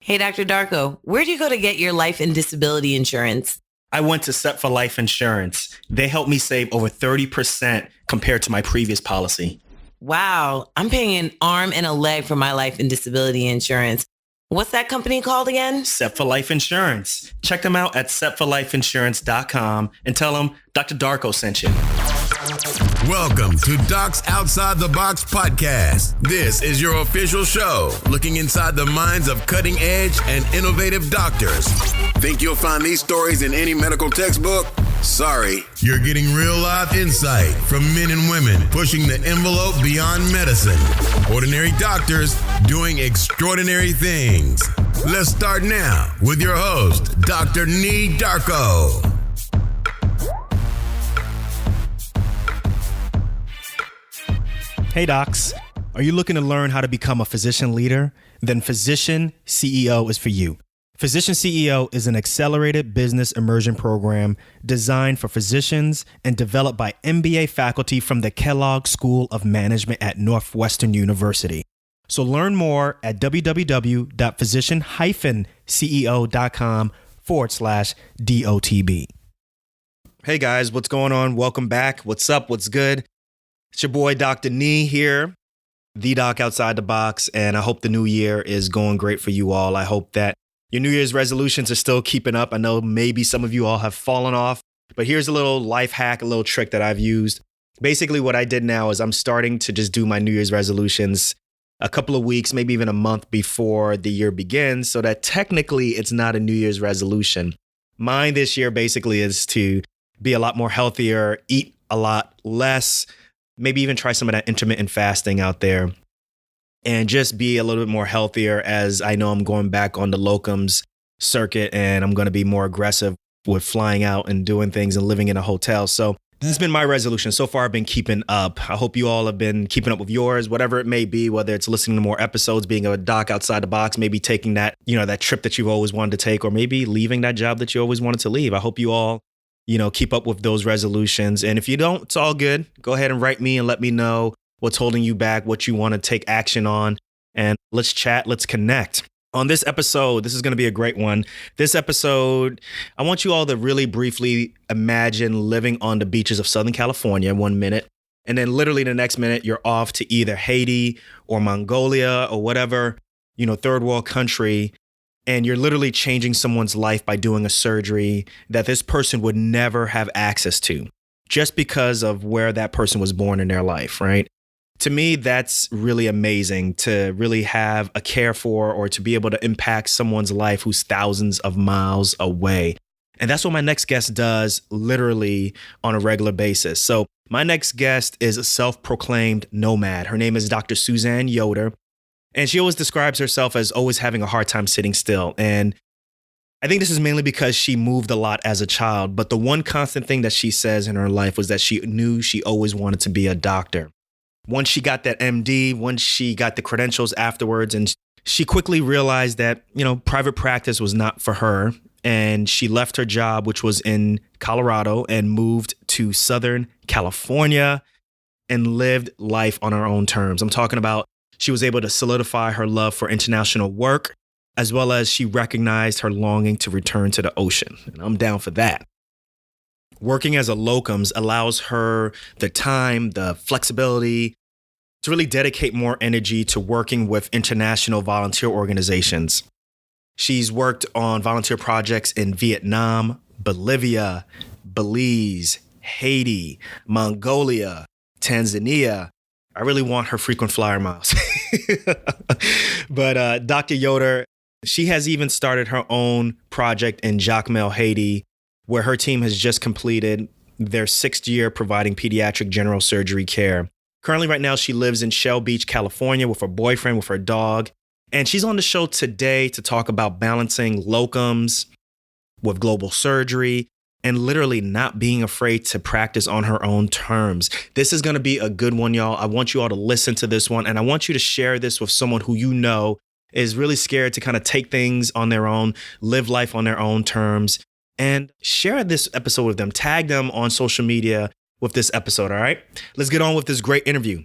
Hey, Dr. Darko, where do you go to get your life and disability insurance? I went to Set for Life Insurance. They helped me save over 30% compared to my previous policy. Wow, I'm paying an arm and a leg for my life and disability insurance. What's that company called again? Set for Life Insurance. Check them out at setforlifeinsurance.com and tell them Dr. Darko sent you. Welcome to Docs Outside the Box podcast. This is your official show, looking inside the minds of cutting-edge and innovative doctors. Think you'll find these stories in any medical textbook? Sorry, you're getting real life insight from men and women pushing the envelope beyond medicine. Ordinary doctors doing extraordinary things. Let's start now with your host, Dr. Darko. Hey docs, are you looking to learn how to become a physician leader? Then Physician CEO is for you. Physician CEO is an accelerated business immersion program designed for physicians and developed by MBA faculty from the Kellogg School of Management at Northwestern University. So learn more at www.physician-ceo.com/DOTB. Hey guys, what's going on? Welcome back. What's up? What's good? It's your boy, Dr. Nee here, the doc outside the box, and I hope the new year is going great for you all. I hope that your New Year's resolutions are still keeping up. I know maybe some of you all have fallen off, but here's a little life hack, a little trick that I've used. Basically, what I did now is I'm starting to just do my New Year's resolutions a couple of weeks, maybe even a month before the year begins, so that technically it's not a New Year's resolution. Mine this year basically is to be a lot more healthier, eat a lot less, maybe even try some of that intermittent fasting out there and just be a little bit more healthier, as I know I'm going back on the Locums circuit and I'm going to be more aggressive with flying out and doing things and living in a hotel. So this has been my resolution. So far, I've been keeping up. I hope you all have been keeping up with yours, whatever it may be, whether it's listening to more episodes, being a doc outside the box, maybe taking that, that trip that you've always wanted to take, or maybe leaving that job that you always wanted to leave. I hope you all keep up with those resolutions. And if you don't, it's all good. Go ahead and write me and let me know what's holding you back, what you want to take action on. And let's chat, let's connect. On this episode, this is going to be a great one. This episode, I want you all to really briefly imagine living on the beaches of Southern California 1 minute. And then literally the next minute, you're off to either Haiti or Mongolia or whatever, third world country. And you're literally changing someone's life by doing a surgery that this person would never have access to just because of where that person was born in their life, right? To me, that's really amazing to really have a care for or to be able to impact someone's life who's thousands of miles away. And that's what my next guest does literally on a regular basis. So my next guest is a self-proclaimed nomad. Her name is Dr. Suzanne Yoder. And she always describes herself as always having a hard time sitting still. And I think this is mainly because she moved a lot as a child. But the one constant thing that she says in her life was that she knew she always wanted to be a doctor. Once she got that MD, once she got the credentials afterwards, and she quickly realized that, private practice was not for her. And she left her job, which was in Colorado, and moved to Southern California and lived life on her own terms. I'm talking about she was able to solidify her love for international work, as well as she recognized her longing to return to the ocean. And I'm down for that. Working as a locums allows her the time, the flexibility to really dedicate more energy to working with international volunteer organizations. She's worked on volunteer projects in Vietnam, Bolivia, Belize, Haiti, Mongolia, Tanzania. I really want her frequent flyer miles. But Dr. Yoder, she has even started her own project in Jacmel, Haiti, where her team has just completed their 6th year providing pediatric general surgery care. Currently, right now, she lives in Shell Beach, California with her boyfriend, with her dog. And she's on the show today to talk about balancing locums with global surgery and literally not being afraid to practice on her own terms. This is going to be a good one, y'all. I want you all to listen to this one, and I want you to share this with someone who is really scared to kind of take things on their own, live life on their own terms, and share this episode with them. Tag them on social media with this episode, all right? Let's get on with this great interview.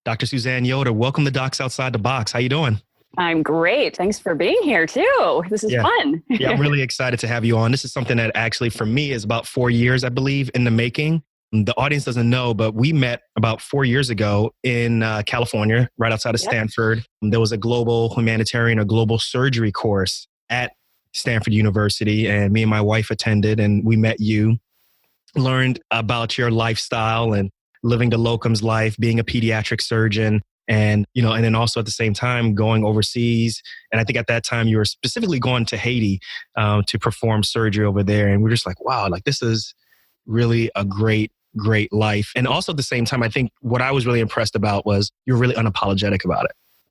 Dr. Suzanne Yoder, welcome to Docs Outside the Box. How you doing? I'm great. Thanks for being here too. This is fun. Yeah, I'm really excited to have you on. This is something that actually for me is about 4 years, I believe, in the making. The audience doesn't know, but we met about 4 years ago in California, right outside of Stanford. There was a global humanitarian or global surgery course at Stanford University, and me and my wife attended, and we met you, learned about your lifestyle and living the Locums life, being a pediatric surgeon. And, and then also at the same time going overseas. And I think at that time you were specifically going to Haiti to perform surgery over there. And we're just like, wow, like this is really a great life. And also at the same time, I think what I was really impressed about was you're really unapologetic about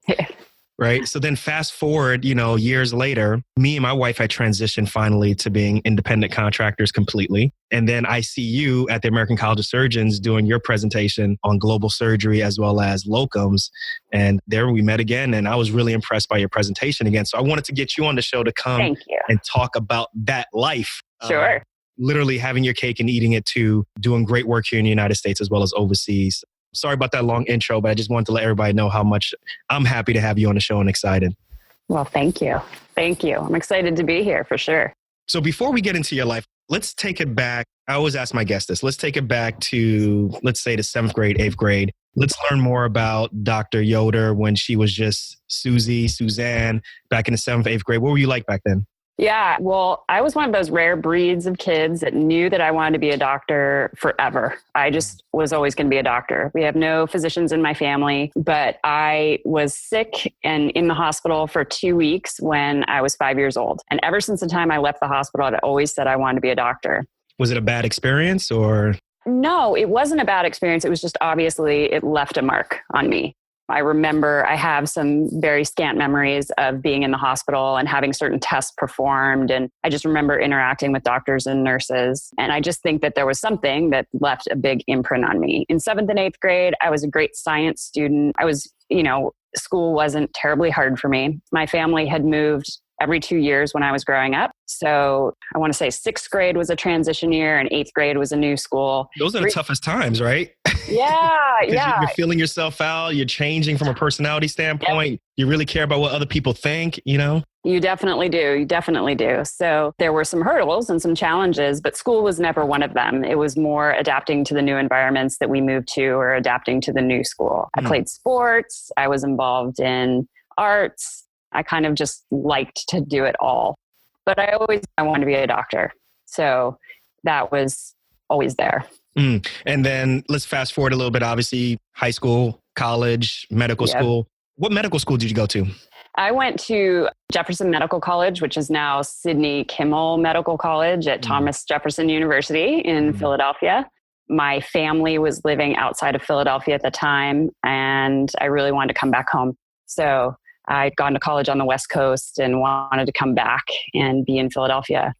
it. Right. So then fast forward, years later, me and my wife had transitioned finally to being independent contractors completely. And then I see you at the American College of Surgeons doing your presentation on global surgery as well as locums. And there we met again. And I was really impressed by your presentation again. So I wanted to get you on the show to come and talk about that life. Sure. Literally having your cake and eating it too, doing great work here in the United States as well as overseas. Sorry about that long intro, but I just wanted to let everybody know how much I'm happy to have you on the show and excited. Well, thank you. Thank you. I'm excited to be here for sure. So before we get into your life, let's take it back. I always ask my guests this. Let's take it back to, let's say, the 7th grade, 8th grade. Let's learn more about Dr. Yoder when she was just Suzanne, back in the 7th, 8th grade. What were you like back then? Yeah, well, I was one of those rare breeds of kids that knew that I wanted to be a doctor forever. I just was always going to be a doctor. We have no physicians in my family, but I was sick and in the hospital for 2 weeks when I was 5 years old. And ever since the time I left the hospital, I'd always said I wanted to be a doctor. Was it a bad experience or? No, it wasn't a bad experience. It was just obviously it left a mark on me. I remember I have some very scant memories of being in the hospital and having certain tests performed. And I just remember interacting with doctors and nurses. And I just think that there was something that left a big imprint on me. In 7th and 8th grade, I was a great science student. I was, school wasn't terribly hard for me. My family had moved every 2 years when I was growing up. So I want to say 6th grade was a transition year and 8th grade was a new school. Those are the toughest times, right? Yeah. You're feeling yourself out. You're changing from a personality standpoint. Yep. You really care about what other people think, You definitely do. You definitely do. So there were some hurdles and some challenges, but school was never one of them. It was more adapting to the new environments that we moved to or adapting to the new school. I played sports. I was involved in arts. I kind of just liked to do it all. But I wanted to be a doctor. So that was always there. And then let's fast forward a little bit. Obviously, high school, college, medical school. What medical school did you go to? I went to Jefferson Medical College, which is now Sidney Kimmel Medical College at Thomas Jefferson University in Philadelphia. My family was living outside of Philadelphia at the time, and I really wanted to come back home. So I'd gone to college on the West Coast and wanted to come back and be in Philadelphia.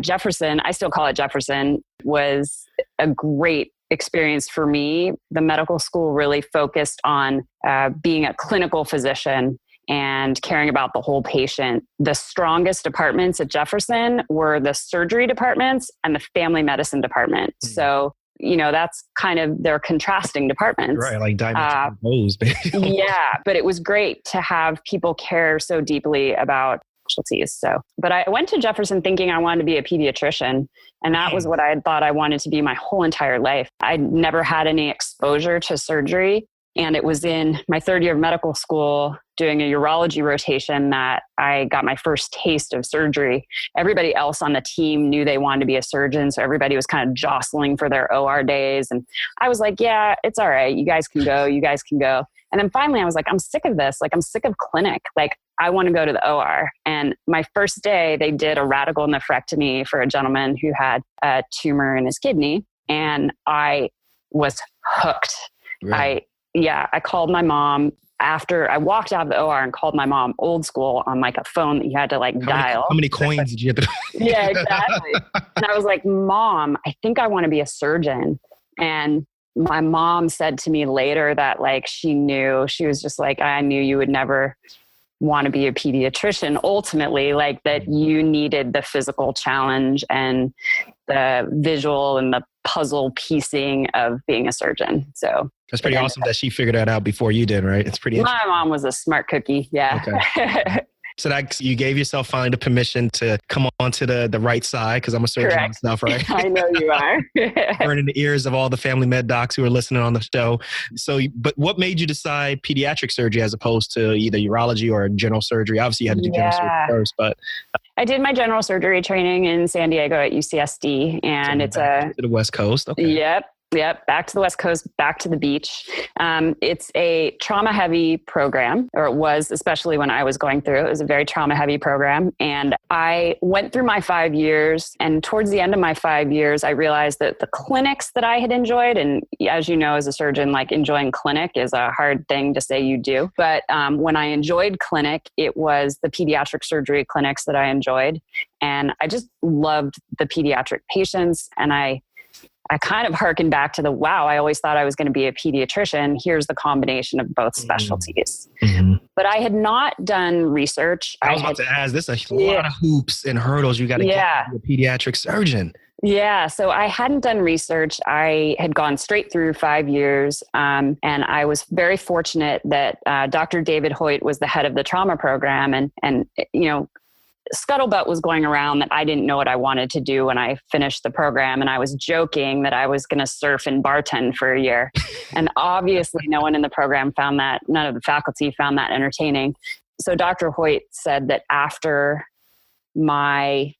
Jefferson, I still call it Jefferson, was a great experience for me. The medical school really focused on being a clinical physician and caring about the whole patient. The strongest departments at Jefferson were the surgery departments and the family medicine department. So that's kind of their contrasting departments. Right, like diametrical opposed, basically. Yeah, but it was great to have people care so deeply about specialties. But I went to Jefferson thinking I wanted to be a pediatrician. And that was what I had thought I wanted to be my whole entire life. I'd never had any exposure to surgery. And it was in my 3rd year of medical school doing a urology rotation that I got my first taste of surgery. Everybody else on the team knew they wanted to be a surgeon. So everybody was kind of jostling for their OR days. And I was like, yeah, it's all right. You guys can go. You guys can go. And then finally I was like, I'm sick of this. Like, I'm sick of clinic. Like, I want to go to the OR. And my first day, they did a radical nephrectomy for a gentleman who had a tumor in his kidney. And I was hooked. Really? I called my mom after I walked out of the OR and called my mom old school on like a phone that you had to dial. How many coins did you have to? Yeah, exactly. And I was like, Mom, I think I want to be a surgeon. And my mom said to me later that she knew, she was just like, I knew you would never want to be a pediatrician ultimately, like that you needed the physical challenge and the visual and the puzzle piecing of being a surgeon. So it's pretty awesome that she figured that out before you did, right? It's pretty My mom was a smart cookie. Yeah. Okay. So that you gave yourself finally the permission to come on to the right side, because I'm a surgeon and stuff, right? I know you are. Burning the ears of all the family med docs who are listening on the show. So, but what made you decide pediatric surgery as opposed to either urology or general surgery? Obviously, you had to do general surgery first, but I did my general surgery training in San Diego at UCSD, and it's to the West Coast. Okay. Yep. Back to the West Coast, back to the beach. It's a trauma heavy program, or it was, especially when I was going through it. It was a very trauma heavy program. And I went through my 5 years, and towards the end of my 5 years, I realized that the clinics that I had enjoyed, and as you know, as a surgeon, like enjoying clinic is a hard thing to say you do. But when I enjoyed clinic, it was the pediatric surgery clinics that I enjoyed. And I just loved the pediatric patients. And I kind of harkened back to I always thought I was going to be a pediatrician. Here's the combination of both specialties. Mm-hmm. But I had not done research. I was about to ask, there's a lot of hoops and hurdles you got to get to be a pediatric surgeon. Yeah. So I hadn't done research. I had gone straight through 5 years. And I was very fortunate that Dr. David Hoyt was the head of the trauma program. And scuttlebutt was going around that I didn't know what I wanted to do when I finished the program. And I was joking that I was going to surf and bartend for a year. And obviously no one in the program none of the faculty found that entertaining. So Dr. Hoyt said that after my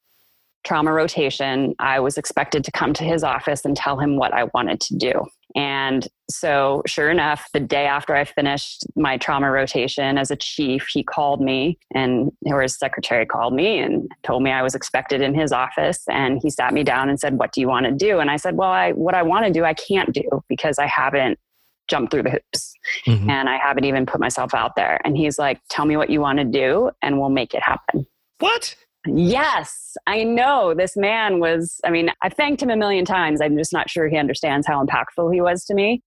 trauma rotation, I was expected to come to his office and tell him what I wanted to do. And so sure enough, the day after I finished my trauma rotation as a chief, he called me, or his secretary called me and told me I was expected in his office. And he sat me down and said, "What do you want to do?" And I said, "Well, what I want to do, I can't do because I haven't jumped through the hoops and I haven't even put myself out there." And he's like, "Tell me what you want to do and we'll make it happen." What? Yes, I know. This man I thanked him a million times. I'm just not sure he understands how impactful he was to me.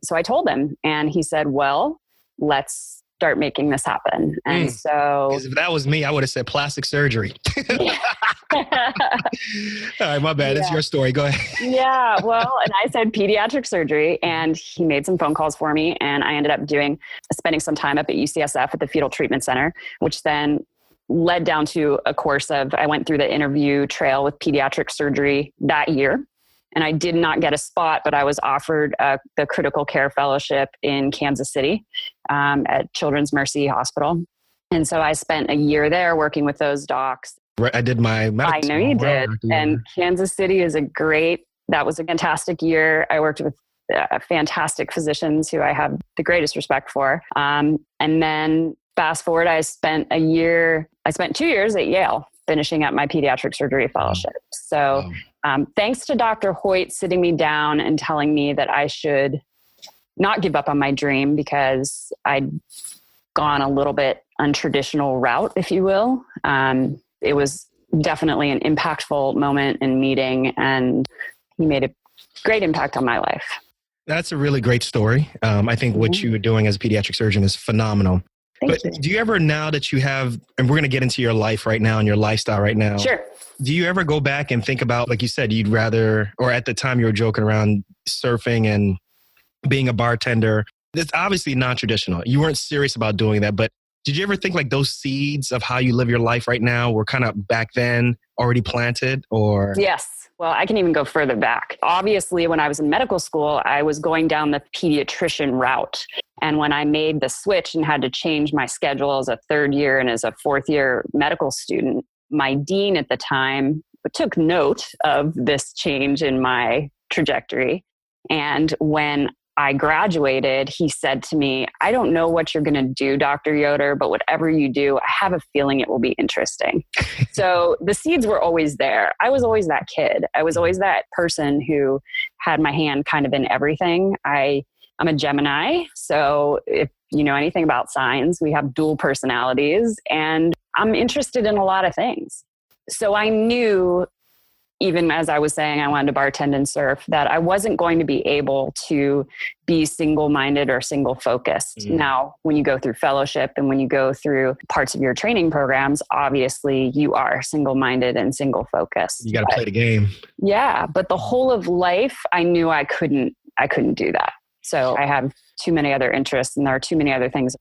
So I told him, and he said, "Well, let's start making this happen." And so, because if that was me, I would have said plastic surgery. All right, my bad. It's your story. Go ahead. Yeah, well, and I said pediatric surgery, and he made some phone calls for me, and I ended up spending some time up at UCSF at the Fetal Treatment Center, which then led down to a course I went through the interview trail with pediatric surgery that year. And I did not get a spot, but I was offered the critical care fellowship in Kansas City at Children's Mercy Hospital. And so I spent a year there working with those docs. I did my medical school. I know you did. And Kansas City that was a fantastic year. I worked with fantastic physicians who I have the greatest respect for. And then fast forward, I spent 2 years at Yale finishing up my pediatric surgery fellowship. So thanks to Dr. Hoyt sitting me down and telling me that I should not give up on my dream because I'd gone a little bit untraditional route, if you will. It was definitely an impactful moment and meeting, and he made a great impact on my life. That's a really great story. I think what you were doing as a pediatric surgeon is phenomenal. Thank you. Do you ever, now that you have, and we're going to get into your life right now and your lifestyle right now. Sure. Do you ever go back and think about, like you said, you'd rather, or at the time you were joking around surfing and being a bartender? It's obviously non-traditional. You weren't serious about doing that, but did you ever think like those seeds of how you live your life right now were kind of back then already planted, or? Yes. Well, I can even go further back. Obviously, when I was in medical school, I was going down the pediatrician route. And when I made the switch and had to change my schedule as a third year and as a fourth year medical student, my dean at the time took note of this change in my trajectory. And when I graduated, he said to me, "I don't know what you're going to do, Dr. Yoder, but whatever you do, I have a feeling it will be interesting." So the seeds were always there. I was always that kid. I was always that person who had my hand kind of in everything. I'm a Gemini. So if you know anything about signs, we have dual personalities, and I'm interested in a lot of things. So I knew even as I was saying, I wanted to bartend and surf, that I wasn't going to be able to be single-minded or single-focused. Now, when you go through fellowship and when you go through parts of your training programs, obviously you are single-minded and single-focused. You got to play the game. Yeah. But the whole of life, I knew I couldn't do that. So I have too many other interests and there are too many other things.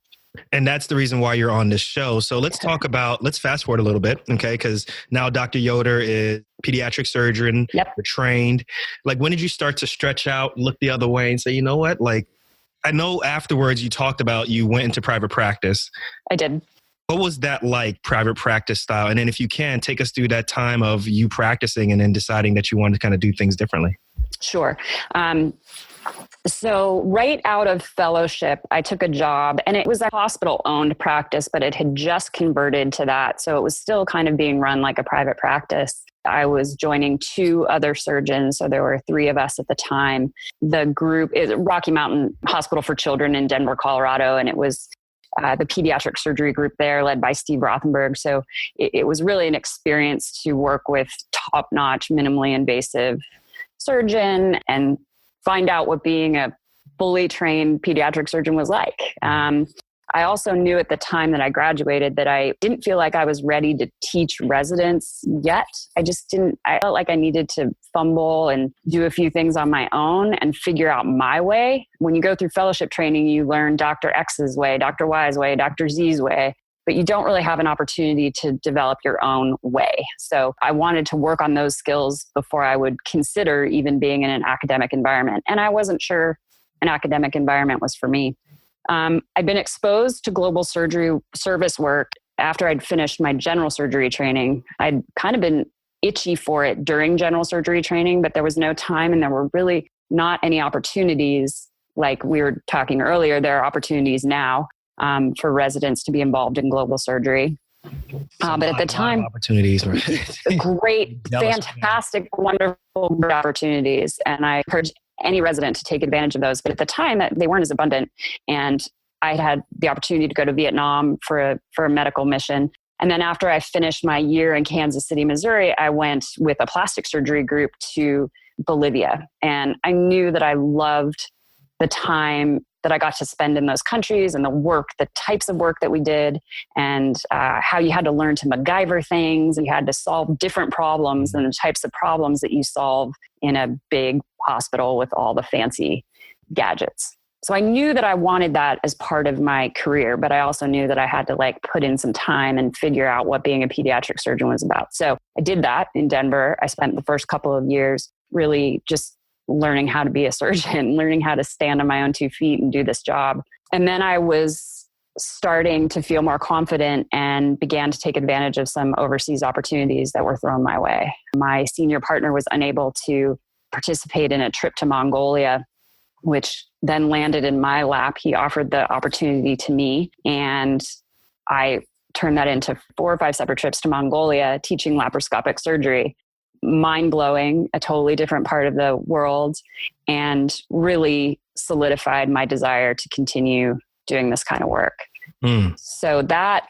And that's the reason why you're on this show. So let's fast forward a little bit, okay? Because now Dr. Yoder is pediatric surgeon, Yep. You're trained. Like, when did you start to stretch out, look the other way and say, you know what? Like, I know afterwards you talked about you went into private practice. I did. What was that like, private practice style? And then if you can, take us through that time of you practicing and then deciding that you wanted to kind of do things differently. Sure. So right out of fellowship, I took a job and it was a hospital-owned practice, but it had just converted to that. So it was still kind of being run like a private practice. I was joining 2 other surgeons. So there were 3 of us at the time. The group is Rocky Mountain Hospital for Children in Denver, Colorado. And it was the pediatric surgery group there led by Steve Rothenberg. So it was really an experience to work with top-notch, minimally invasive surgeon and find out what being a fully trained pediatric surgeon was like. I also knew at the time that I graduated that I didn't feel like I was ready to teach residents yet. I felt like I needed to fumble and do a few things on my own and figure out my way. When you go through fellowship training, you learn Dr. X's way, Dr. Y's way, Dr. Z's way, but you don't really have an opportunity to develop your own way. So I wanted to work on those skills before I would consider even being in an academic environment. And I wasn't sure an academic environment was for me. I'd been exposed to global surgery service work after I'd finished my general surgery training. I'd kind of been itchy for it during general surgery training, but there was no time and there were really not any opportunities. Like we were talking earlier, there are opportunities now for residents to be involved in global surgery. But at the time, opportunities, great, fantastic, wonderful opportunities. And I encourage any resident to take advantage of those. But at the time, they weren't as abundant. And I had the opportunity to go to Vietnam for a medical mission. And then after I finished my year in Kansas City, Missouri, I went with a plastic surgery group to Bolivia. And I knew that I loved the time that I got to spend in those countries and the types of work that we did, and how you had to learn to MacGyver things. You had to solve different problems than the types of problems that you solve in a big hospital with all the fancy gadgets. So I knew that I wanted that as part of my career, but I also knew that I had to put in some time and figure out what being a pediatric surgeon was about. So I did that in Denver. I spent the first couple of years really just learning how to be a surgeon, learning how to stand on my own 2 feet and do this job. And then I was starting to feel more confident and began to take advantage of some overseas opportunities that were thrown my way. My senior partner was unable to participate in a trip to Mongolia, which then landed in my lap. He offered the opportunity to me, and I turned that into 4 or 5 separate trips to Mongolia, teaching laparoscopic surgery. Mind-blowing, a totally different part of the world, and really solidified my desire to continue doing this kind of work. So that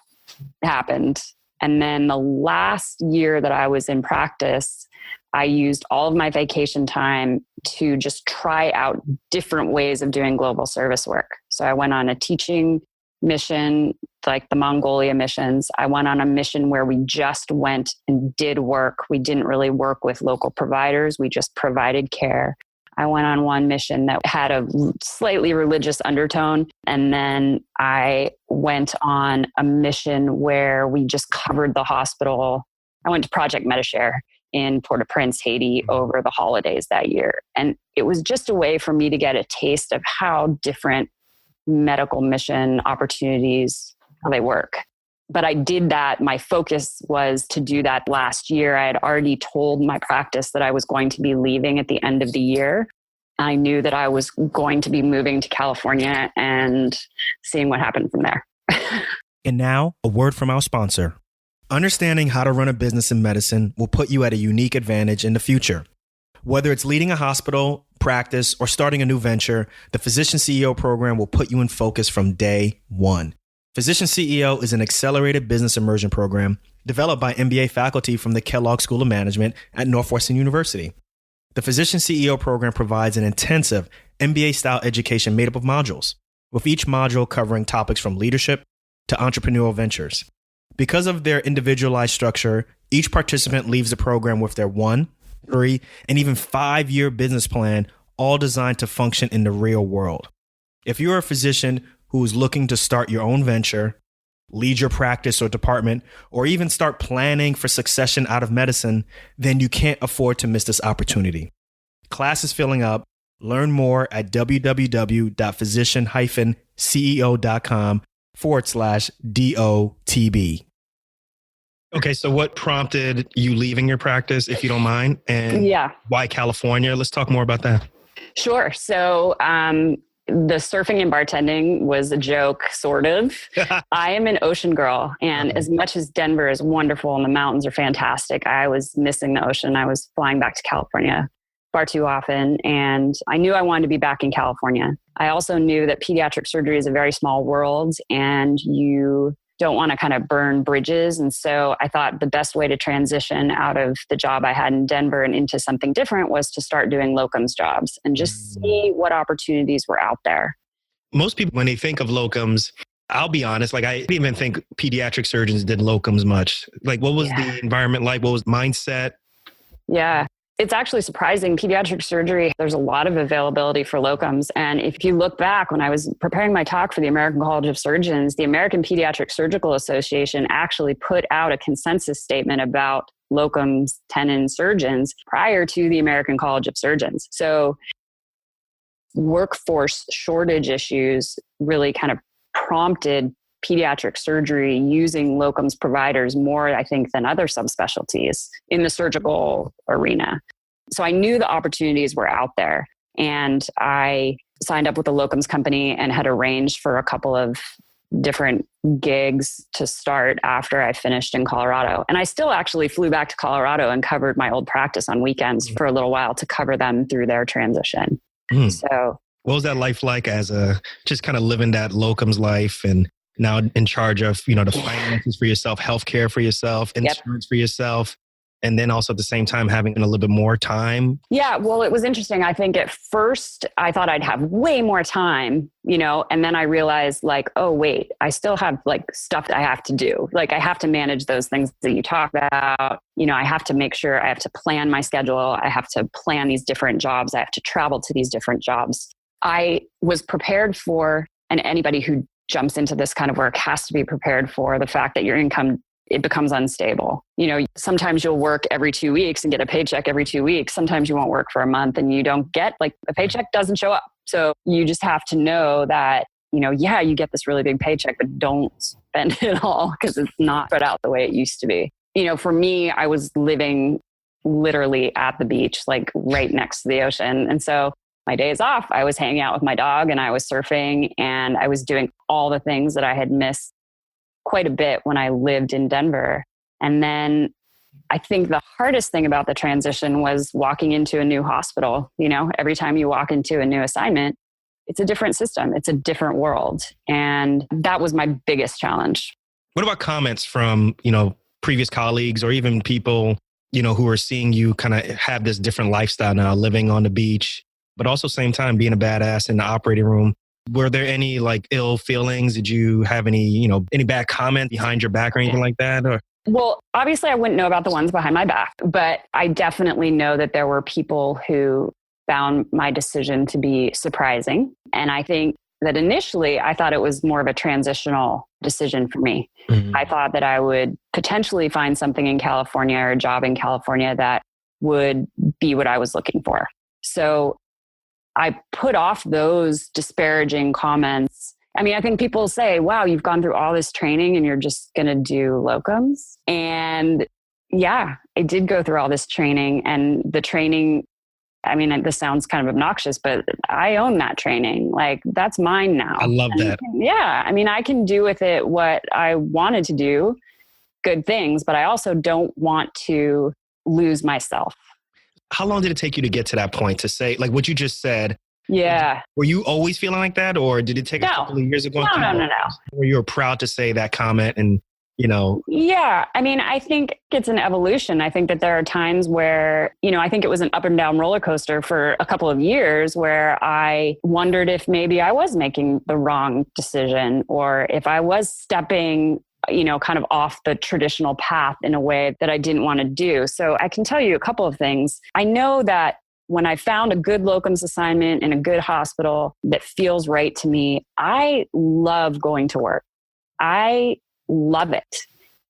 happened. And then the last year that I was in practice, I used all of my vacation time to just try out different ways of doing global service work. So I went on a teaching mission, like the Mongolia missions. I went on a mission where we just went and did work. We didn't really work with local providers. We just provided care. I went on one mission that had a slightly religious undertone. And then I went on a mission where we just covered the hospital. I went to Project MediShare in Port-au-Prince, Haiti over the holidays that year. And it was just a way for me to get a taste of how different medical mission opportunities, how they work. But I did that. My focus was to do that last year. I had already told my practice that I was going to be leaving at the end of the year. I knew that I was going to be moving to California and seeing what happened from there. And now, a word from our sponsor. Understanding how to run a business in medicine will put you at a unique advantage in the future. Whether it's leading a hospital, practice, or starting a new venture, the Physician CEO program will put you in focus from day one. Physician CEO is an accelerated business immersion program developed by MBA faculty from the Kellogg School of Management at Northwestern University. The Physician CEO program provides an intensive MBA-style education made up of modules, with each module covering topics from leadership to entrepreneurial ventures. Because of their individualized structure, each participant leaves the program with their 1, 3, and even 5-year business plan, all designed to function in the real world. If you're a physician who is looking to start your own venture, lead your practice or department, or even start planning for succession out of medicine, then you can't afford to miss this opportunity. Class is filling up. Learn more at www.physician-ceo.com/DOTB. Okay, so what prompted you leaving your practice, if you don't mind? And why California? Let's talk more about that. Sure. So the surfing and bartending was a joke, sort of. I am an ocean girl. And as much as Denver is wonderful and the mountains are fantastic, I was missing the ocean. I was flying back to California far too often. And I knew I wanted to be back in California. I also knew that pediatric surgery is a very small world and you don't want to kind of burn bridges. And so I thought the best way to transition out of the job I had in Denver and into something different was to start doing locums jobs and just see what opportunities were out there. Most people, when they think of locums, I'll be honest, like I didn't even think pediatric surgeons did locums much. Like what was the environment like? What was mindset? Yeah. It's actually surprising. Pediatric surgery, there's a lot of availability for locums. And if you look back, when I was preparing my talk for the American College of Surgeons, the American Pediatric Surgical Association actually put out a consensus statement about locums tenens surgeons prior to the American College of Surgeons. So workforce shortage issues really kind of prompted pediatric surgery using locums providers more, I think, than other subspecialties in the surgical arena. So I knew the opportunities were out there. And I signed up with a locums company and had arranged for a couple of different gigs to start after I finished in Colorado. And I still actually flew back to Colorado and covered my old practice on weekends for a little while to cover them through their transition. So what was that life like as just kind of living that locums life and now in charge of, the finances for yourself, healthcare for yourself, insurance for yourself, and then also at the same time having a little bit more time? Yeah, well, it was interesting. I think at first I thought I'd have way more time, and then I realized like, oh, wait, I still have like stuff that I have to do. Like I have to manage those things that you talk about. I have to make sure I have to plan my schedule. I have to plan these different jobs. I have to travel to these different jobs. I was prepared for, and anybody who jumps into this kind of work has to be prepared for the fact that your income, it becomes unstable. Sometimes you'll work every 2 weeks and get a paycheck every 2 weeks. Sometimes you won't work for a month and you don't get a paycheck doesn't show up. So you just have to know that, you get this really big paycheck, but don't spend it all because it's not spread out the way it used to be. For me, I was living literally at the beach, like right next to the ocean. And so my days off, I was hanging out with my dog and I was surfing and I was doing all the things that I had missed quite a bit when I lived in Denver. And then I think the hardest thing about the transition was walking into a new hospital. Every time you walk into a new assignment, it's a different system. It's a different world. And that was my biggest challenge. What about comments from, previous colleagues or even people, who are seeing you kind of have this different lifestyle now, living on the beach, but also same time being a badass in the operating room? Were there any like ill feelings? Did you have any, any bad comment behind your back or anything like that? Or? Well, obviously I wouldn't know about the ones behind my back, but I definitely know that there were people who found my decision to be surprising. And I think that initially I thought it was more of a transitional decision for me. I thought that I would potentially find something in California or a job in California that would be what I was looking for. So I put off those disparaging comments. I mean, I think people say, wow, you've gone through all this training and you're just going to do locums. And yeah, I did go through all this training, and the training, I mean, this sounds kind of obnoxious, but I own that training. Like that's mine now. I love that. Yeah. I mean, I can do with it what I wanted to do, good things, but I also don't want to lose myself. How long did it take you to get to that point to say, like what you just said? Yeah. Were you always feeling like that, or did it take a couple of years ago? No. Where you were proud to say that comment and Yeah. I mean, I think it's an evolution. I think that there are times where, I think it was an up and down roller coaster for a couple of years where I wondered if maybe I was making the wrong decision or if I was stepping kind of off the traditional path in a way that I didn't want to do. So I can tell you a couple of things. I know that when I found a good locums assignment in a good hospital that feels right to me, I love going to work. I love it.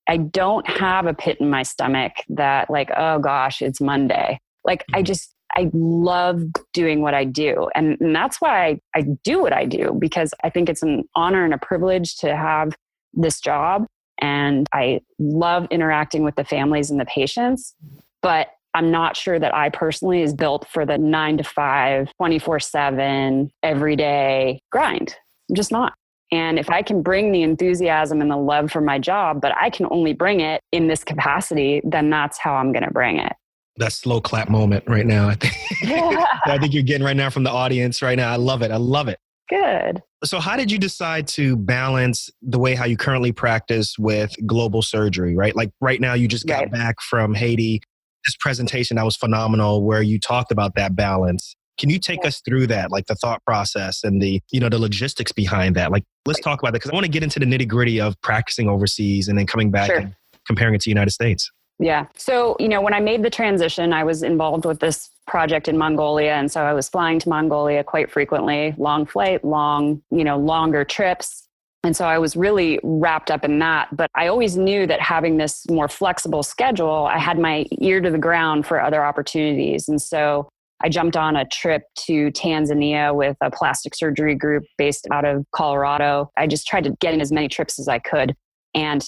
I don't have a pit in my stomach that like, oh gosh, it's Monday. Like I love doing what I do. And that's why I do what I do, because I think it's an honor and a privilege to have this job. And I love interacting with the families and the patients, but I'm not sure that I personally is built for the 9 to 5, 24/7, everyday grind. I'm just not. And if I can bring the enthusiasm and the love for my job, but I can only bring it in this capacity, then that's how I'm going to bring it. That slow clap moment right now. I think you're getting right now from the audience right now. I love it. I love it. Good. So how did you decide to balance the way how you currently practice with global surgery, right? Like right now you just got back from Haiti. This presentation that was phenomenal where you talked about that balance. Can you take us through that, like the thought process and the logistics behind that? Like, let's talk about that because I want to get into the nitty gritty of practicing overseas and then coming back and comparing it to the United States. Yeah. So, when I made the transition, I was involved with this project in Mongolia. And so I was flying to Mongolia quite frequently, long flight, longer trips. And so I was really wrapped up in that. But I always knew that having this more flexible schedule, I had my ear to the ground for other opportunities. And so I jumped on a trip to Tanzania with a plastic surgery group based out of Colorado. I just tried to get in as many trips as I could. And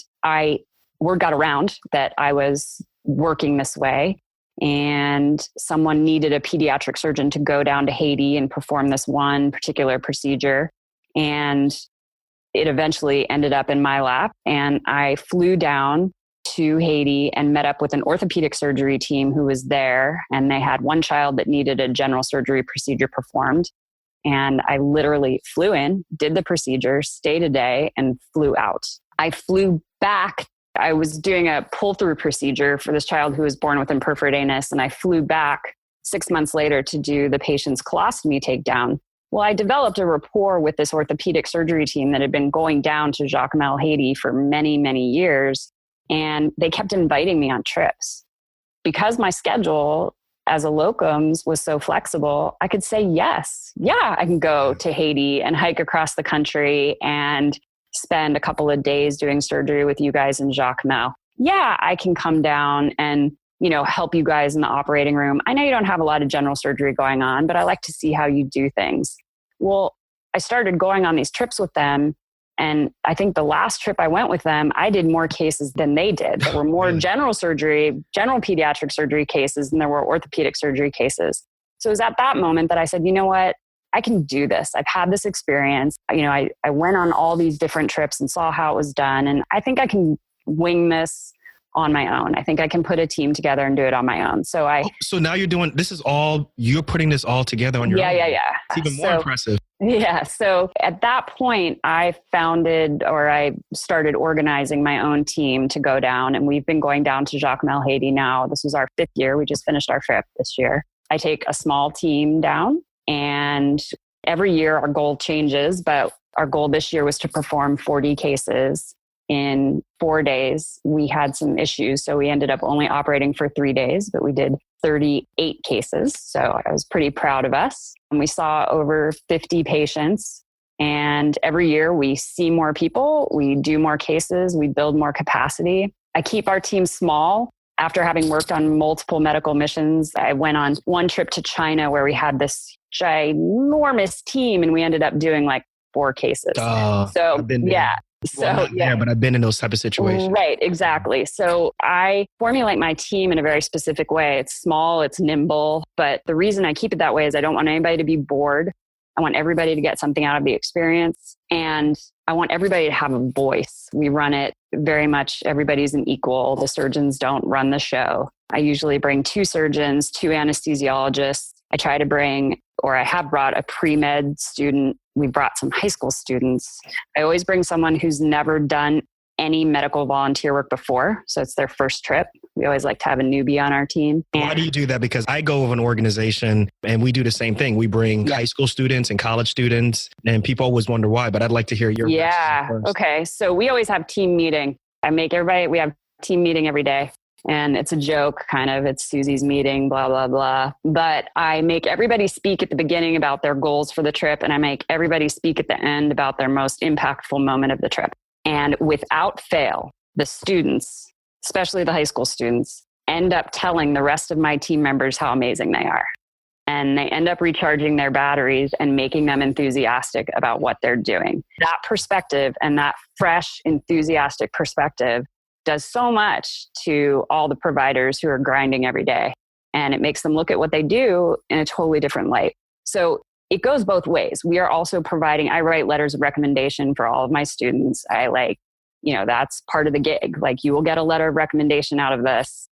word got around that I was working this way. And someone needed a pediatric surgeon to go down to Haiti and perform this one particular procedure. And it eventually ended up in my lap. And I flew down to Haiti and met up with an orthopedic surgery team who was there. And they had one child that needed a general surgery procedure performed. And I literally flew in, did the procedure, stayed a day, and flew out. I flew back. I was doing a pull-through procedure for this child who was born with imperforate anus. And I flew back 6 months later to do the patient's colostomy takedown. Well, I developed a rapport with this orthopedic surgery team that had been going down to Jacmel, Haiti for many, many years. And they kept inviting me on trips. Because my schedule as a locums was so flexible, I could say yes. Yeah, I can go to Haiti and hike across the country and spend a couple of days doing surgery with you guys in Jacmel. Yeah, I can come down and help you guys in the operating room. I know you don't have a lot of general surgery going on, but I like to see how you do things. Well, I started going on these trips with them. And I think the last trip I went with them, I did more cases than they did. There were more general pediatric surgery cases than there were orthopedic surgery cases. So it was at that moment that I said, you know what? I can do this. I've had this experience. I went on all these different trips and saw how it was done. And I think I can wing this on my own. I think I can put a team together and do it on my own. So now you're putting this all together on your own. Yeah. It's even more impressive. Yeah. So at that point, I started organizing my own team to go down. And we've been going down to Jacmel, Haiti now. This was our 5th year. We just finished our trip this year. I take a small team down, and every year our goal changes, but our goal this year was to perform 40 cases in 4 days. We had some issues, so we ended up only operating for 3 days, but we did 38 cases. So I was pretty proud of us. And we saw over 50 patients. And every year we see more people, we do more cases, we build more capacity. I keep our team small. After having worked on multiple medical missions, I went on one trip to China where we had this ginormous team and we ended up doing like 4 cases. I've been there. Yeah. There, but I've been in those type of situations. Right, exactly. So I formulate my team in a very specific way. It's small, it's nimble, but the reason I keep it that way is I don't want anybody to be bored. I want everybody to get something out of the experience, and I want everybody to have a voice. We run it very much, everybody's an equal. The surgeons don't run the show. I usually bring 2 surgeons, 2 anesthesiologists. I have brought a pre-med student. We brought some high school students. I always bring someone who's never done any medical volunteer work before. So it's their first trip. We always like to have a newbie on our team. Why do you do that? Because I go with an organization and we do the same thing. We bring high school students and college students, and people always wonder why, but I'd like to hear your first. Okay. So we always have team meeting. We have team meeting every day. And it's a joke, kind of. It's Susie's meeting, blah, blah, blah. But I make everybody speak at the beginning about their goals for the trip. And I make everybody speak at the end about their most impactful moment of the trip. And without fail, the students, especially the high school students, end up telling the rest of my team members how amazing they are. And they end up recharging their batteries and making them enthusiastic about what they're doing. That perspective and that fresh, enthusiastic perspective does so much to all the providers who are grinding every day. And it makes them look at what they do in a totally different light. So it goes both ways. We are also I write letters of recommendation for all of my students. That's part of the gig. Like, you will get a letter of recommendation out of this,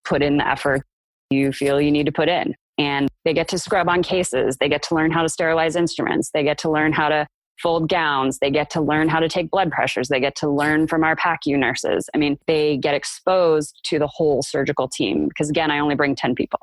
put in the effort you feel you need to put in. And they get to scrub on cases. They get to learn how to sterilize instruments. They get to learn how to fold gowns. They get to learn how to take blood pressures. They get to learn from our PACU nurses. I mean, they get exposed to the whole surgical team because, again, I only bring 10 people.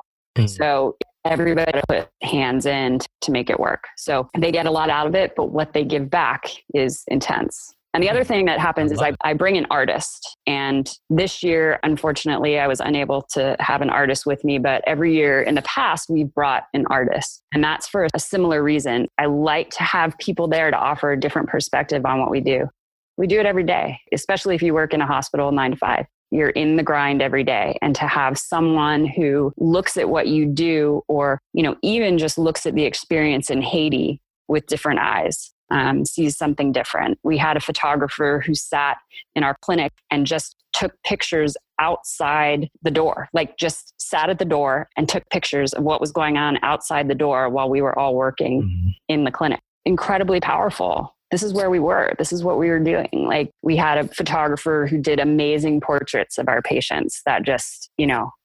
So everybody put hands in to make it work. So they get a lot out of it, but what they give back is intense. And the other thing that happens is I bring an artist. And this year, unfortunately, I was unable to have an artist with me. But every year in the past, we've brought an artist. And that's for a similar reason. I like to have people there to offer a different perspective on what we do. We do it every day, especially if you work in a hospital 9 to 5. You're in the grind every day. And to have someone who looks at what you do, or, even just looks at the experience in Haiti with different eyes, sees something different. We had a photographer who sat in our clinic and just took pictures outside the door, like just sat at the door and took pictures of what was going on outside the door while we were all working in the clinic. Incredibly powerful. This is where we were. This is what we were doing. Like, we had a photographer who did amazing portraits of our patients that just,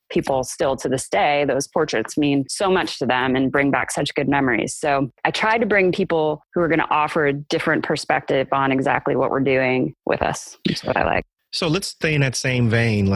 people still to this day, those portraits mean so much to them and bring back such good memories. So I try to bring people who are going to offer a different perspective on exactly what we're doing with us. That's what I like. So let's stay in that same vein,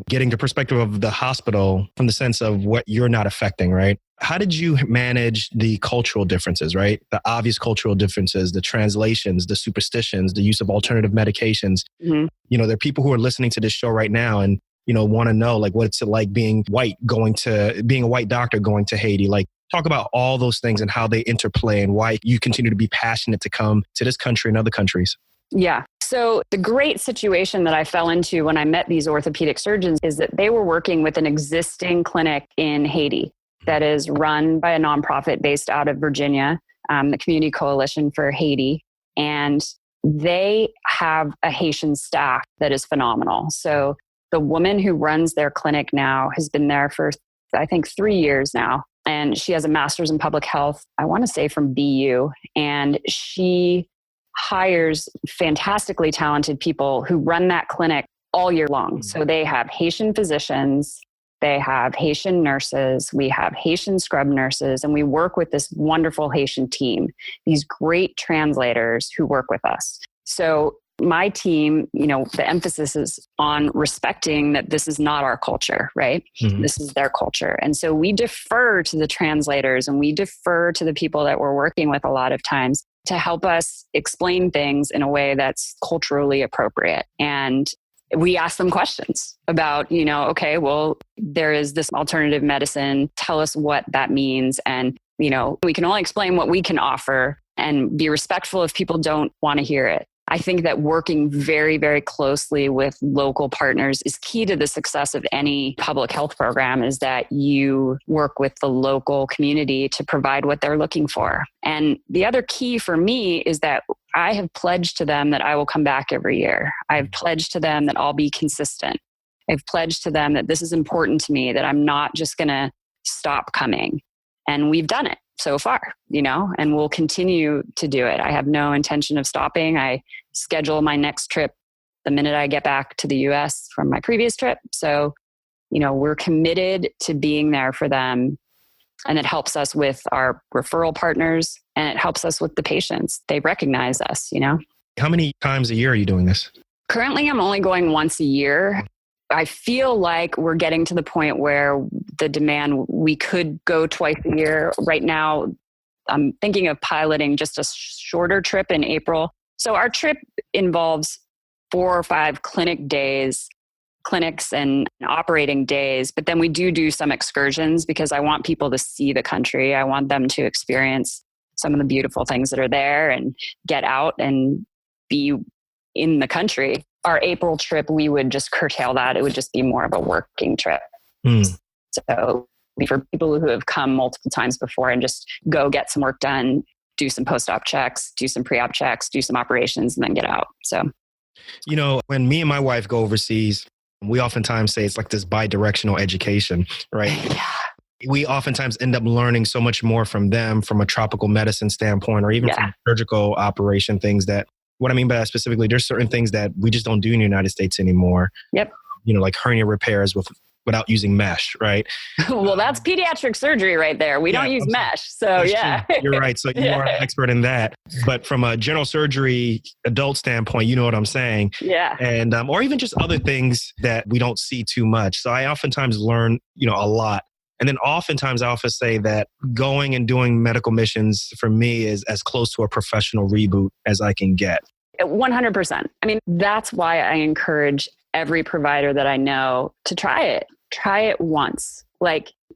getting the perspective of the hospital from the sense of what you're not affecting, right? How did you manage the cultural differences, right? The obvious cultural differences, the translations, the superstitions, the use of alternative medications. There are people who are listening to this show right now and want to know, what's it like being a white doctor going to Haiti? Talk about all those things and how they interplay and why you continue to be passionate to come to this country and other countries. Yeah. So the great situation that I fell into when I met these orthopedic surgeons is that they were working with an existing clinic in Haiti that is run by a nonprofit based out of Virginia, the Community Coalition for Haiti. And they have a Haitian staff that is phenomenal. So the woman who runs their clinic now has been there for, I think, 3 years now. And she has a master's in public health, I want to say from BU. And she hires fantastically talented people who run that clinic all year long. So they have Haitian physicians, they have Haitian nurses, we have Haitian scrub nurses, and we work with this wonderful Haitian team, these great translators who work with us. So my team, the emphasis is on respecting that this is not our culture, right? This is their culture. And so we defer to the translators and we defer to the people that we're working with a lot of times to help us explain things in a way that's culturally appropriate. And we ask them questions about, okay, well, there is this alternative medicine. Tell us what that means. And, we can only explain what we can offer and be respectful if people don't want to hear it. I think that working very, very closely with local partners is key to the success of any public health program, is that you work with the local community to provide what they're looking for. And the other key for me is that I have pledged to them that I will come back every year. I've pledged to them that I'll be consistent. I've pledged to them that this is important to me, that I'm not just going to stop coming. And we've done it so far, and we'll continue to do it. I have no intention of stopping. I schedule my next trip the minute I get back to the US from my previous trip. So, we're committed to being there for them. And it helps us with our referral partners and it helps us with the patients. They recognize us, How many times a year are you doing this? Currently, I'm only going once a year. I feel like we're getting to the point where the demand, we could go twice a year. Right now, I'm thinking of piloting just a shorter trip in April. So our trip involves 4 or 5 clinics and operating days. But then we do some excursions because I want people to see the country. I want them to experience some of the beautiful things that are there and get out and be in the country. Our April trip, we would just curtail that. It would just be more of a working trip. So for people who have come multiple times before and just go get some work done, do some post-op checks, do some pre-op checks, do some operations, and then get out. So, when me and my wife go overseas, we oftentimes say it's like this bi-directional education, right? Yeah. We oftentimes end up learning so much more from them from a tropical medicine standpoint, or even from surgical operation things that, what I mean by that specifically, there's certain things that we just don't do in the United States anymore. Yep. Like hernia repairs without using mesh, right? Well, that's pediatric surgery right there. We don't use mesh. So yeah. You're right. So you are an expert in that. But from a general surgery adult standpoint, you know what I'm saying? Yeah. And, or even just other things that we don't see too much. So I oftentimes learn, a lot. And then oftentimes I often say that going and doing medical missions for me is as close to a professional reboot as I can get. 100%. I mean, that's why I encourage every provider that I know to try it. Try it once.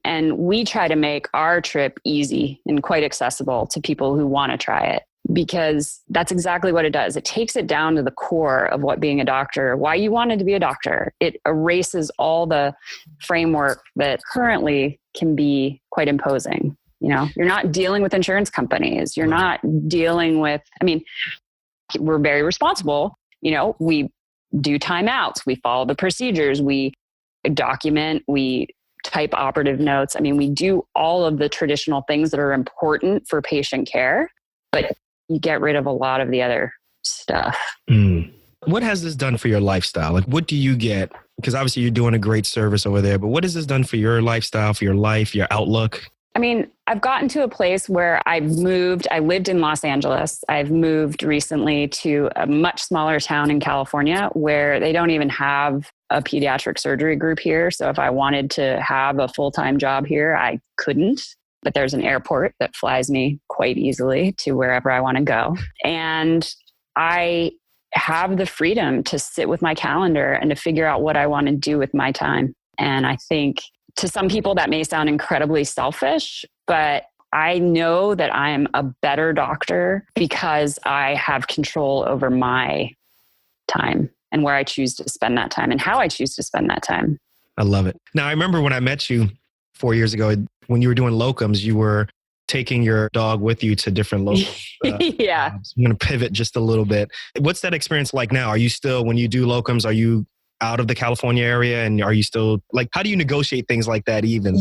And we try to make our trip easy and quite accessible to people who want to try it, because that's exactly what it does. It takes it down to the core of what being a doctor, why you wanted to be a doctor. It erases all the framework that currently can be quite imposing. You're not dealing with insurance companies. You're not dealing with, we're very responsible. We do timeouts. We follow the procedures. We document. We type operative notes. We do all of the traditional things that are important for patient care, but you get rid of a lot of the other stuff. What has this done for your lifestyle? What do you get? Because obviously you're doing a great service over there, but what has this done for your lifestyle, for your life, your outlook? I've gotten to a place where I've moved. I lived in Los Angeles. I've moved recently to a much smaller town in California where they don't even have a pediatric surgery group here. So if I wanted to have a full-time job here, I couldn't. But there's an airport that flies me quite easily to wherever I want to go. And I have the freedom to sit with my calendar and to figure out what I want to do with my time. And I think to some people that may sound incredibly selfish, but I know that I am a better doctor because I have control over my time and where I choose to spend that time and how I choose to spend that time. I love it. Now, I remember when I met you 4 years ago, when you were doing locums, you were taking your dog with you to different locums. Yeah. I'm going to pivot just a little bit. What's that experience like now? Are you still, when you do locums, are you out of the California area? And are you still how do you negotiate things like that even?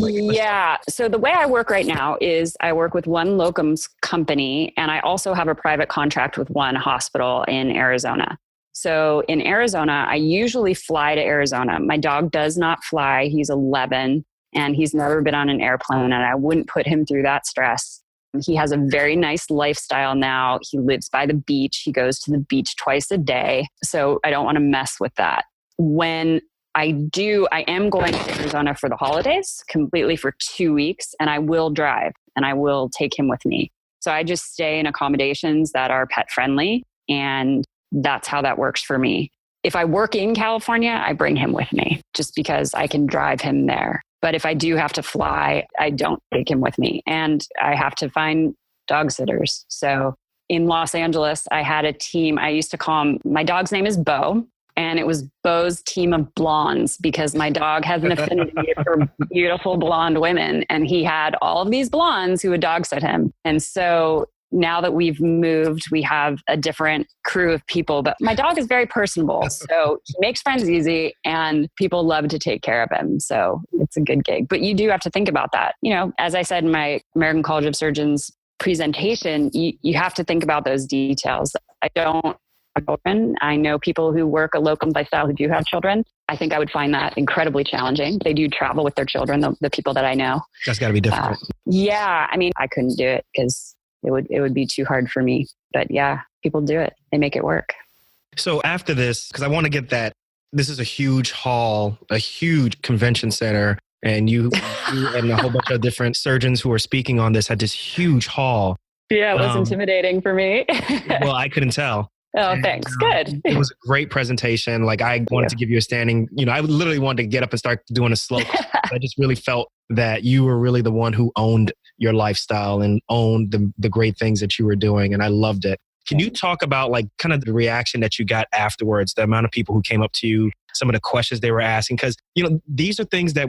So the way I work right now is I work with one locums company, and I also have a private contract with one hospital in Arizona. So in Arizona, I usually fly to Arizona. My dog does not fly. He's 11 and he's never been on an airplane, and I wouldn't put him through that stress. He has a very nice lifestyle now. He lives by the beach. He goes to the beach twice a day. So I don't want to mess with that. When I am going to Arizona for the holidays, completely for 2 weeks, and I will drive and I will take him with me. So I just stay in accommodations that are pet friendly, and that's how that works for me. If I work in California, I bring him with me just because I can drive him there. But if I do have to fly, I don't take him with me, and I have to find dog sitters. So in Los Angeles, I had a team. I used to call him, my dog's name is Bo. And it was Bo's team of blondes, because my dog has an affinity for beautiful blonde women. And he had all of these blondes who would dog sit him. And so now that we've moved, we have a different crew of people. But my dog is very personable. So he makes friends easy, and people love to take care of him. So it's a good gig. But you do have to think about that. As I said in my American College of Surgeons presentation, you have to think about those details. Children. I know people who work a locum lifestyle who do have children. I think I would find that incredibly challenging. They do travel with their children, the people that I know. That's got to be difficult. I couldn't do it because it would be too hard for me. But yeah, people do it. They make it work. So after this, because I want to get that, this is a huge hall, a huge convention center. And you and a whole bunch of different surgeons who are speaking on this had this huge hall. Yeah, it was intimidating for me. Well, I couldn't tell. Oh, thanks. Good. It was a great presentation. Like I wanted to give you a standing, I literally wanted to get up and start doing a slow. I just really felt that you were really the one who owned your lifestyle and owned the great things that you were doing. And I loved it. Can you talk about like kind of the reaction that you got afterwards, the amount of people who came up to you, some of the questions they were asking? Because, these are things that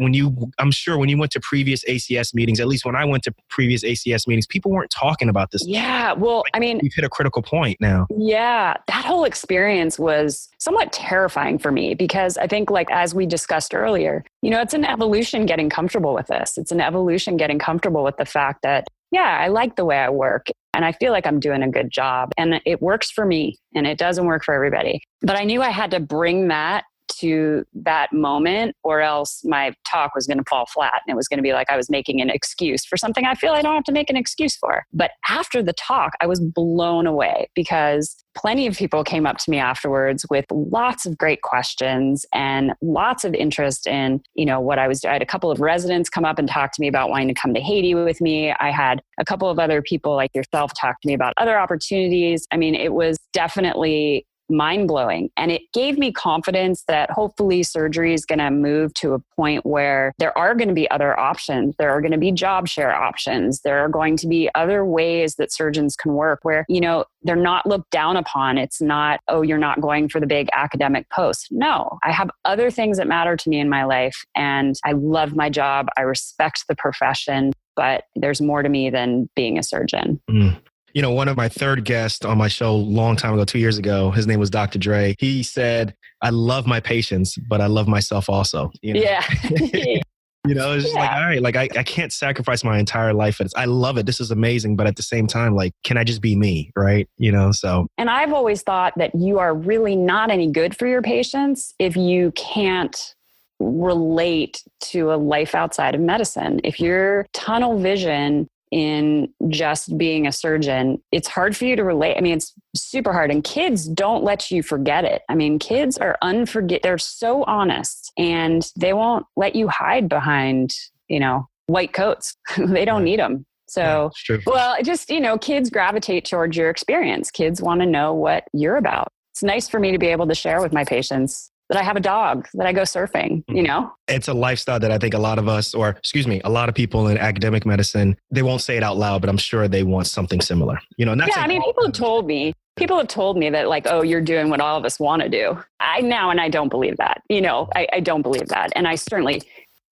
I'm sure when you went to previous ACS meetings, at least when I went to previous ACS meetings, people weren't talking about this. Yeah. Well, I mean, you've hit a critical point now. Yeah. That whole experience was somewhat terrifying for me because I think like, as we discussed earlier, it's an evolution getting comfortable with this. It's an evolution getting comfortable with the fact that, I like the way I work and I feel like I'm doing a good job and it works for me and it doesn't work for everybody. But I knew I had to bring that to that moment or else my talk was going to fall flat and it was going to be like I was making an excuse for something I feel I don't have to make an excuse for. But after the talk, I was blown away because plenty of people came up to me afterwards with lots of great questions and lots of interest in, what I was doing. I had a couple of residents come up and talk to me about wanting to come to Haiti with me. I had a couple of other people like yourself talk to me about other opportunities. I mean, it was definitely mind-blowing. And it gave me confidence that hopefully surgery is going to move to a point where there are going to be other options. There are going to be job share options. There are going to be other ways that surgeons can work where, they're not looked down upon. It's not, oh, you're not going for the big academic post. No, I have other things that matter to me in my life. And I love my job. I respect the profession, but there's more to me than being a surgeon. Mm. One of my third guests on my show a long time ago, 2 years ago, his name was Dr. Dre. He said, I love my patients, but I love myself also. Yeah. It's just like, all right, like I can't sacrifice my entire life. I love it. This is amazing. But at the same time, like, can I just be me? Right. So. And I've always thought that you are really not any good for your patients if you can't relate to a life outside of medicine. If you're tunnel vision in just being a surgeon, it's hard for you to relate. I mean, it's super hard. And kids don't let you forget it. I mean, kids are they're so honest and they won't let you hide behind, white coats. They don't need them. So, kids gravitate towards your experience. Kids want to know what you're about. It's nice for me to be able to share with my patients that I have a dog, that I go surfing, It's a lifestyle that I think a lot of people in academic medicine, they won't say it out loud, but I'm sure they want something similar. People have told me that like, oh, you're doing what all of us want to do. And I don't believe that, I don't believe that. And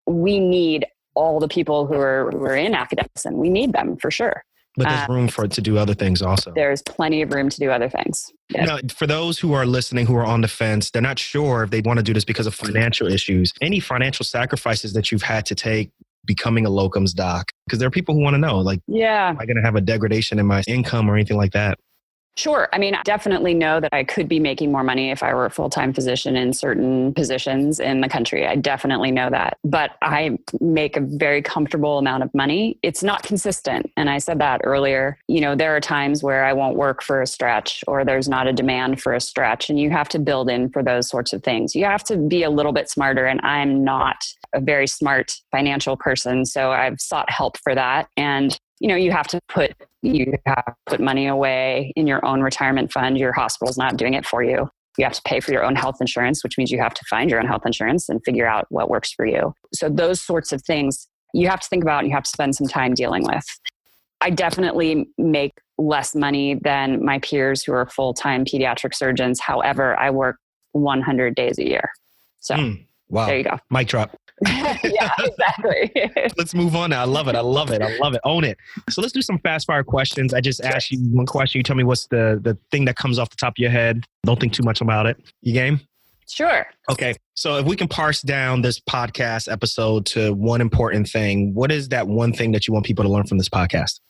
we need all the people who are in academics and we need them for sure. But there's room for it to do other things also. There's plenty of room to do other things. Yeah. For those who are listening, who are on the fence, they're not sure if they want to do this because of financial issues. Any financial sacrifices that you've had to take becoming a locums doc? Because there are people who want to know, like, am I going to have a degradation in my income or anything like that? Sure. I mean, I definitely know that I could be making more money if I were a full-time physician in certain positions in the country. I definitely know that. But I make a very comfortable amount of money. It's not consistent. And I said that earlier. There are times where I won't work for a stretch or there's not a demand for a stretch. And you have to build in for those sorts of things. You have to be a little bit smarter. And I'm not a very smart financial person. So I've sought help for that. And you have to put money away in your own retirement fund. Your hospital's not doing it for you. You have to pay for your own health insurance, which means you have to find your own health insurance and figure out what works for you. So those sorts of things you have to think about and you have to spend some time dealing with. I definitely make less money than my peers who are full-time pediatric surgeons. However, I work 100 days a year. So wow. There you go. Mic drop. Yeah, exactly. Let's move on now. I love it. Own it. So let's do some fast fire questions. I just ask you one question. You tell me what's the thing that comes off the top of your head. Don't think too much about it. You game? Sure. Okay. So if we can parse down this podcast episode to one important thing, what is that one thing that you want people to learn from this podcast?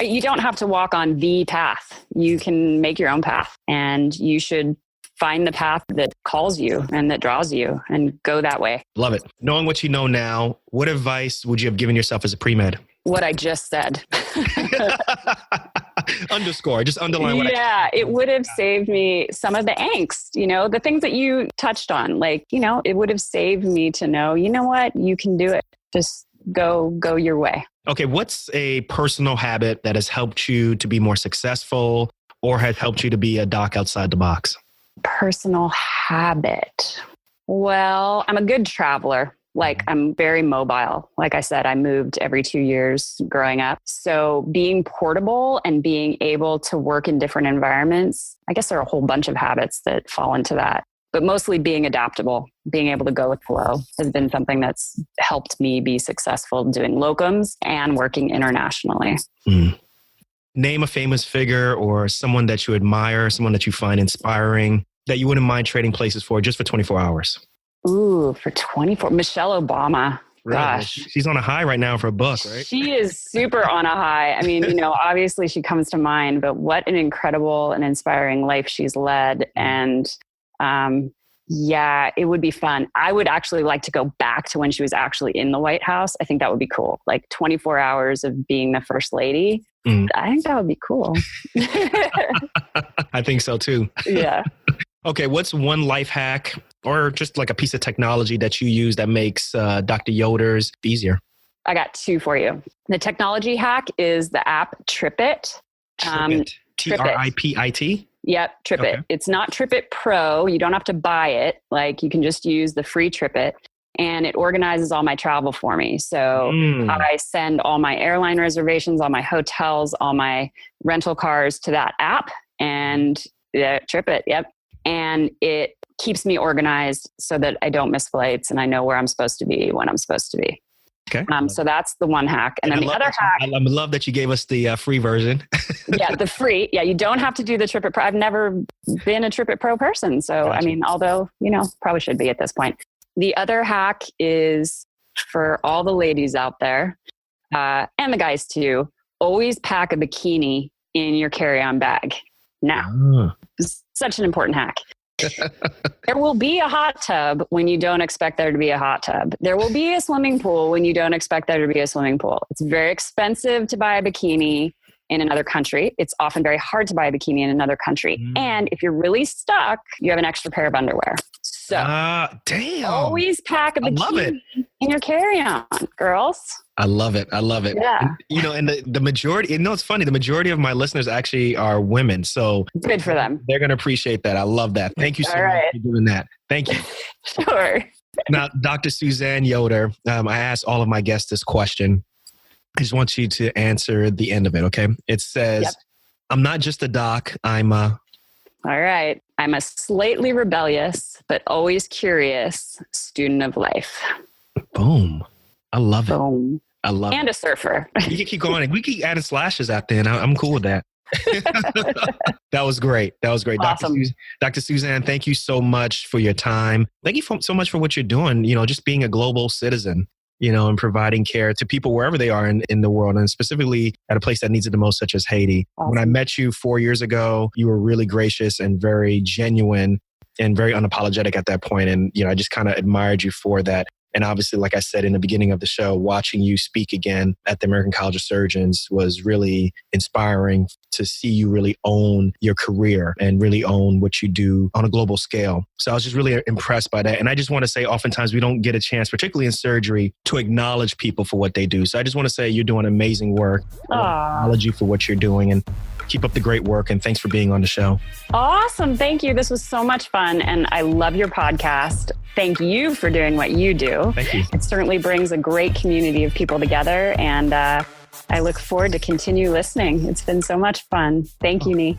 You don't have to walk on the path. You can make your own path and you should find the path that calls you and that draws you and go that way. Love it. Knowing what you know now, what advice would you have given yourself as a pre-med? What I just said. Underscore, just underline what it would have saved me some of the angst, the things that you touched on, like, it would have saved me to know, you know what, you can do it. Just go your way. Okay. What's a personal habit that has helped you to be more successful or has helped you to be a doc outside the box? Personal habit. Well, I'm a good traveler. Like, I'm very mobile. Like I said, I moved every 2 years growing up. So being portable and being able to work in different environments, I guess there are a whole bunch of habits that fall into that. But mostly being adaptable, being able to go with flow has been something that's helped me be successful doing locums and working internationally. Name a famous figure or someone that you admire, someone that you find inspiring, that you wouldn't mind trading places for just for 24 hours. Ooh, for 24. Michelle Obama. Really? Gosh. She's on a high right now for a book, right? She is super on a high. I mean, obviously she comes to mind, but what an incredible and inspiring life she's led. And it would be fun. I would actually like to go back to when she was actually in the White House. I think that would be cool. Like 24 hours of being the first lady. I think that would be cool. I think so too. Yeah. Okay. What's one life hack or just like a piece of technology that you use that makes Dr. Yoder's easier? I got two for you. The technology hack is the app TripIt. TripIt. TripIt? Yep, TripIt. It's not TripIt Pro. You don't have to buy it. Like, you can just use the free TripIt, and it organizes all my travel for me. So I send all my airline reservations, all my hotels, all my rental cars to that app, and TripIt. Yep. And it keeps me organized so that I don't miss flights and I know where I'm supposed to be when I'm supposed to be. Okay. So that's the one hack. And then the other hack. I love that you gave us the free version. Yeah, the free. Yeah, you don't have to do the TripIt Pro. I've never been a TripIt Pro person. So, gotcha. I mean, although, probably should be at this point. The other hack is for all the ladies out there, and the guys too, always pack a bikini in your carry-on bag. Now, it's such an important hack. There will be a hot tub when you don't expect there to be a hot tub. There will be a swimming pool when you don't expect there to be a swimming pool. It's very expensive to buy a bikini in another country. It's often very hard to buy a bikini in another country. And if you're really stuck, you have an extra pair of underwear. So damn. Always pack a bikini in your carry-on, girls. I love it. Yeah. And the majority, it's funny, the majority of my listeners actually are women. So good for them. They're going to appreciate that. I love that. Thank you so much for doing that. Thank you. Sure. Now, Dr. Suzanne Yoder, I asked all of my guests this question. I just want you to answer the end of it, okay? It says, I'm not just a doc, I'm a... All right. I'm a slightly rebellious, but always curious student of life. Boom. I love it. Boom. I love it. And a surfer. You can keep going. We keep adding slashes out there, and I'm cool with that. That was great. Awesome. Dr. Suzanne, thank you so much for your time. Thank you so much for what you're doing, just being a global citizen, and providing care to people wherever they are in the world, and specifically at a place that needs it the most, such as Haiti. Awesome. When I met you 4 years ago, you were really gracious and very genuine and very unapologetic at that point. And, I just kind of admired you for that. And obviously, like I said in the beginning of the show, watching you speak again at the American College of Surgeons was really inspiring to see you really own your career and really own what you do on a global scale. So I was just really impressed by that. And I just want to say, oftentimes we don't get a chance, particularly in surgery, to acknowledge people for what they do. So I just want to say you're doing amazing work. I acknowledge you for what you're doing and keep up the great work. And thanks for being on the show. Awesome. Thank you. This was so much fun. And I love your podcast. Thank you for doing what you do. Thank you. It certainly brings a great community of people together. And I look forward to continue listening. It's been so much fun. Thank you, Nee.